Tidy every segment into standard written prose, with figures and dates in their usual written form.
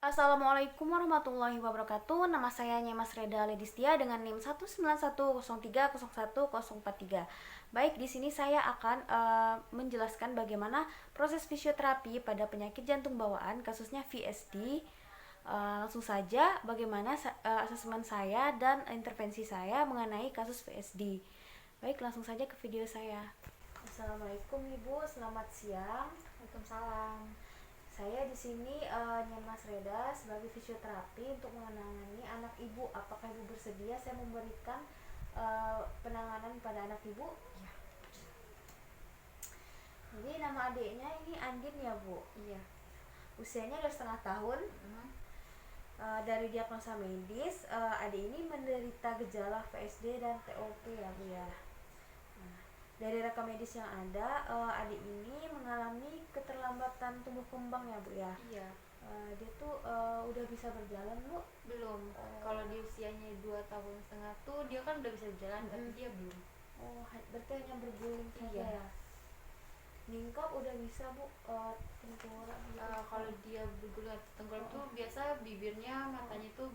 Assalamualaikum warahmatullahi wabarakatuh. Nama saya Nyemas Reda Ledistia dengan NIM 19103010143. Baik, di sini saya akan menjelaskan bagaimana proses fisioterapi pada penyakit jantung bawaan, kasusnya VSD. Langsung saja, bagaimana asesmen saya dan intervensi saya mengenai kasus VSD. Baik, langsung saja ke video saya. Assalamualaikum Ibu, selamat siang. Waalaikumsalam. Saya di sini Nyemas Reda sebagai fisioterapi untuk menangani anak ibu. Apakah ibu bersedia saya memberikan penanganan pada anak ibu? Iya. Jadi nama adiknya ini Andin ya Bu. Iya. Usianya 2,5 tahun. Dari diagnosa medis, adik ini menderita gejala VSD dan TOP ya Bu ya. Dari rekam medis yang ada, adik ini mengalami keterlambatan tumbuh kembang ya Bu ya. Iya. Dia tuh udah bisa berjalan Bu? Belum. Kalau di usianya 2,5 tahun tuh dia kan udah bisa berjalan, tapi dia belum. Oh, berarti hanya berguling saja Iya. ya. Ningkap udah bisa Bu, tengkorak gitu. Kalau dia berguling atau tengkorak tuh biasa bibirnya, matanya tuh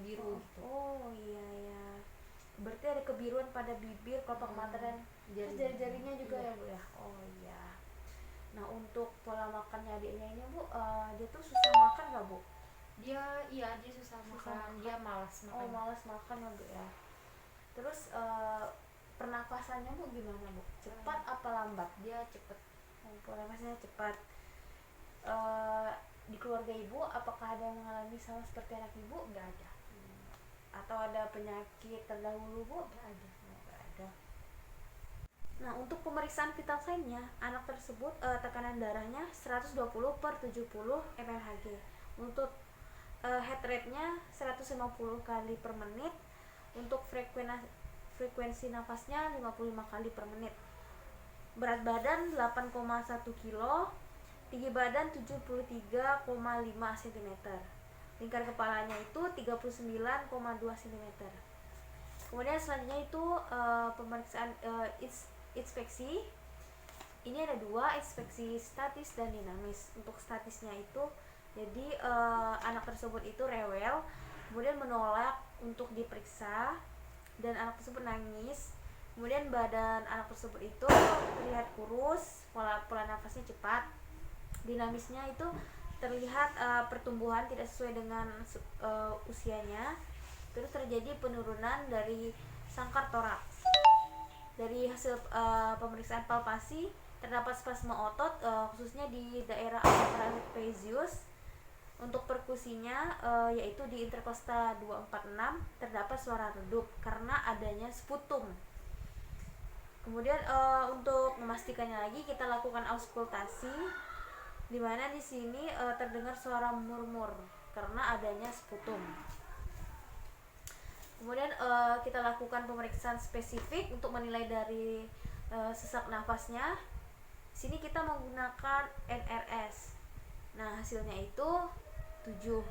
biru gitu. Oh iya ya. Berarti ada kebiruan pada bibir, kelopak mata dan jari-jarinya juga Iya. ya Bu ya. Oh iya. Nah, untuk pola makannya adiknya ini Bu, dia tuh susah makan nggak Bu? Dia susah makan, dia malas makan. Oh, malas makan ya Bu ya. Terus pernapasannya Bu gimana Bu? Cepat apa lambat? Dia cepet. Oh, pola nafasnya cepat. Di keluarga ibu apakah ada yang mengalami sama seperti anak ibu? Nggak ada. Atau ada penyakit terdahulu Bu? Nggak ada. Nggak ada. Nah, untuk pemeriksaan vital sign-nya, anak tersebut tekanan darahnya 120/70 mmHg. Untuk heart rate-nya 150 kali per menit. Untuk frekuensi nafasnya 55 kali per menit. Berat badan 8,1 kg, tinggi badan 73,5 cm. Lingkar kepalanya itu 39,2 cm. Kemudian selanjutnya itu pemeriksaan inspeksi. Ini ada dua, inspeksi statis dan dinamis. Untuk statisnya itu, jadi anak tersebut itu rewel, kemudian menolak untuk diperiksa, dan anak tersebut nangis. Kemudian badan anak tersebut itu terlihat kurus, pola nafasnya cepat. Dinamisnya itu terlihat pertumbuhan tidak sesuai dengan usianya. Terus terjadi penurunan dari sangkar toraks. Dari hasil pemeriksaan palpasi terdapat spasme otot, khususnya di daerah trapezius. Untuk perkusinya yaitu di interkosta 246 terdapat suara redup karena adanya sputum. Kemudian untuk memastikannya lagi kita lakukan auskultasi, di mana di sini terdengar suara murmur karena adanya sputum. Kemudian kita lakukan pemeriksaan spesifik untuk menilai dari sesak nafasnya. Di sini kita menggunakan NRS. Nah, hasilnya itu 7.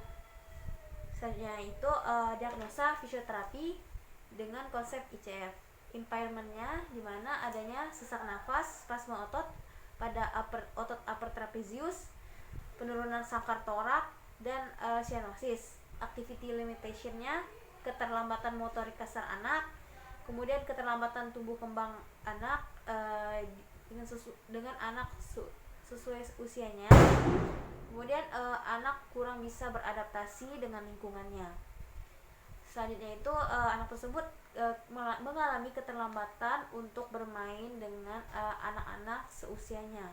Selanjutnya itu diagnosa fisioterapi dengan konsep ICF. Impairmentnya di mana adanya sesak nafas, spasme otot pada otot upper trapezius, penurunan sangkar torak, dan cyanosis. Activity limitationnya keterlambatan motorik kasar anak, kemudian keterlambatan tumbuh kembang anak dengan anak sesuai usianya, kemudian anak kurang bisa beradaptasi dengan lingkungannya. Selanjutnya itu anak tersebut mengalami keterlambatan untuk bermain dengan anak-anak seusianya.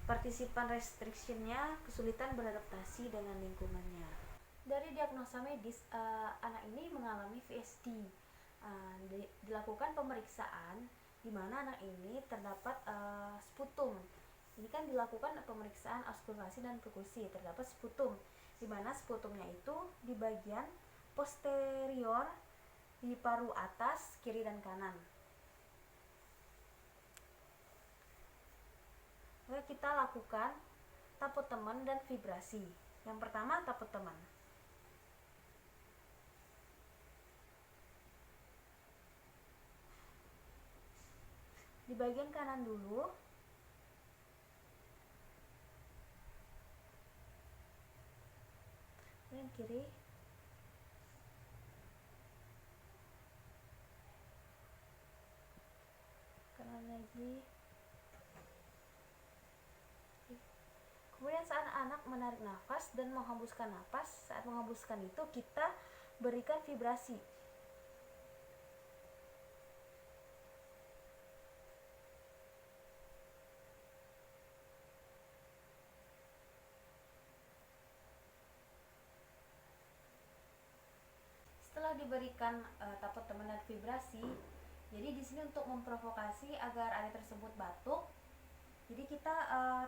Partisipan restrictionnya kesulitan beradaptasi dengan lingkungannya. Dari diagnosa medis, anak ini mengalami VSD. Dilakukan pemeriksaan di mana anak ini terdapat sputum. Ini kan dilakukan pemeriksaan auskultasi dan perkusi, terdapat sputum, di mana sputumnya itu di bagian posterior di paru atas, kiri dan kanan. Lalu kita lakukan tapu teman dan vibrasi. Yang pertama tapu teman. Di bagian kanan dulu. kemudian kiri, kanan lagi. Kemudian saat anak menarik nafas dan menghembuskan nafas, saat menghembuskan itu kita berikan vibrasi. Setelah diberikan tapot teman dan vibrasi, jadi di sini untuk memprovokasi agar adik tersebut batuk, jadi kita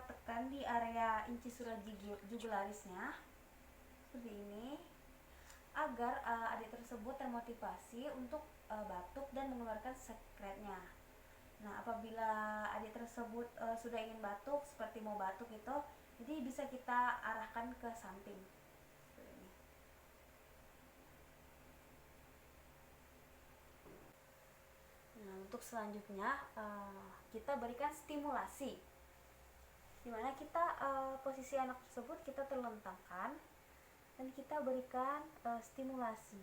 tekan di area incisura jugularisnya seperti ini, agar adik tersebut termotivasi untuk batuk dan mengeluarkan sekretnya. Nah, apabila adik tersebut sudah ingin batuk, seperti mau batuk itu, jadi bisa kita arahkan ke samping. Seperti ini. Nah, untuk selanjutnya kita berikan stimulasi, dimana kita posisi anak tersebut kita terlentangkan dan kita berikan stimulasi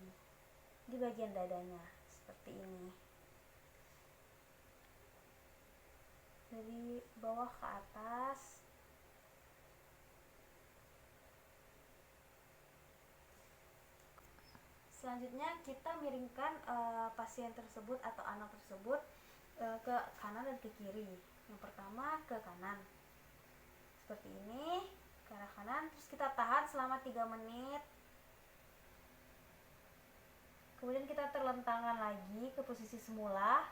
di bagian dadanya seperti ini, dari bawah ke atas. Selanjutnya kita miringkan pasien tersebut atau anak tersebut ke kanan dan ke kiri. Yang pertama ke kanan seperti ini, ke arah kanan, terus kita tahan selama 3 menit. Kemudian kita terlentangkan lagi ke posisi semula.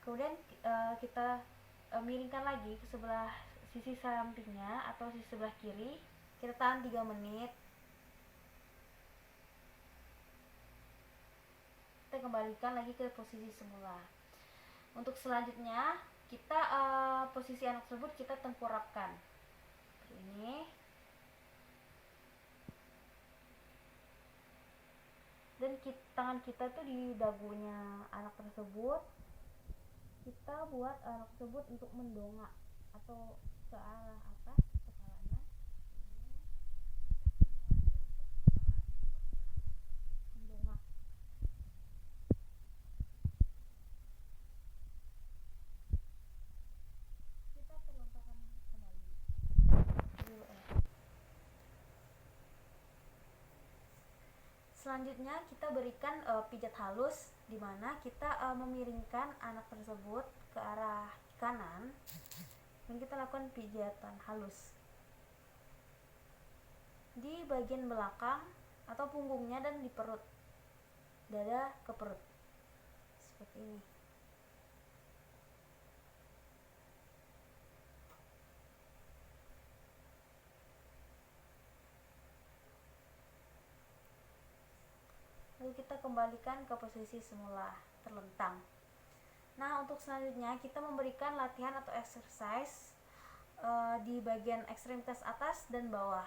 Kemudian kita miringkan lagi ke sebelah sisi sampingnya atau sisi sebelah kiri. Kita tahan 3 menit. Kita kembalikan lagi ke posisi semula. Untuk selanjutnya kita posisi anak tersebut kita tengkurapkan seperti ini. Dan tangan kita tuh di dagunya anak tersebut, kita buat anak tersebut untuk mendongak atau ke arah atas kepalanya. Mendongak. Kita terlentangkan kembali. Selanjutnya kita berikan pijat halus, di mana kita memiringkan anak tersebut ke arah kanan dan kita lakukan pijatan halus di bagian belakang atau punggungnya dan di perut, dada ke perut seperti ini. Lalu kita kembalikan ke posisi semula, terlentang. Nah, untuk selanjutnya kita memberikan latihan atau exercise di bagian ekstremitas atas dan bawah.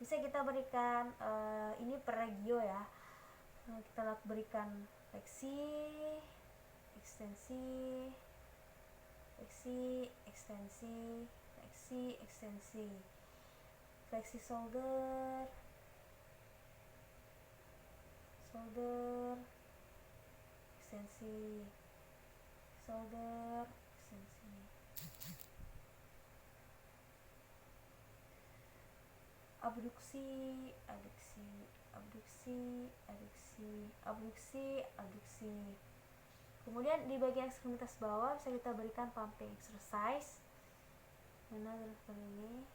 Bisa kita berikan ini per regio ya. Kita berikan fleksi, ekstensi, fleksi, ekstensi, fleksi, ekstensi, fleksi shoulder, ekstensi, shoulder, ekstensi. Abduksi, aduksi, abduksi, aduksi, abduksi, abduksi. Kemudian di bagian ekstremitas bawah bisa kita berikan pumping exercise. Mana seperti ini.